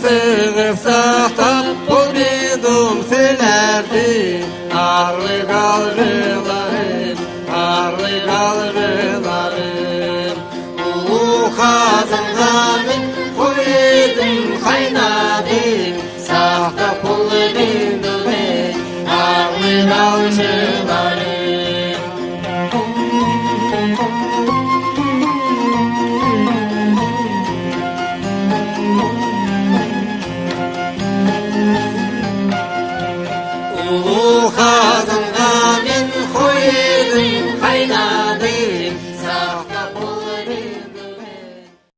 Sığırsaqdan bu bidum silerdi Arlı qalrılarım, arlı qalrılarım Ulu qazınğanın koydum qaynadım Saqda pul bindumi, arlı qalrılarım Ulu qazınğa men koydum qaynadım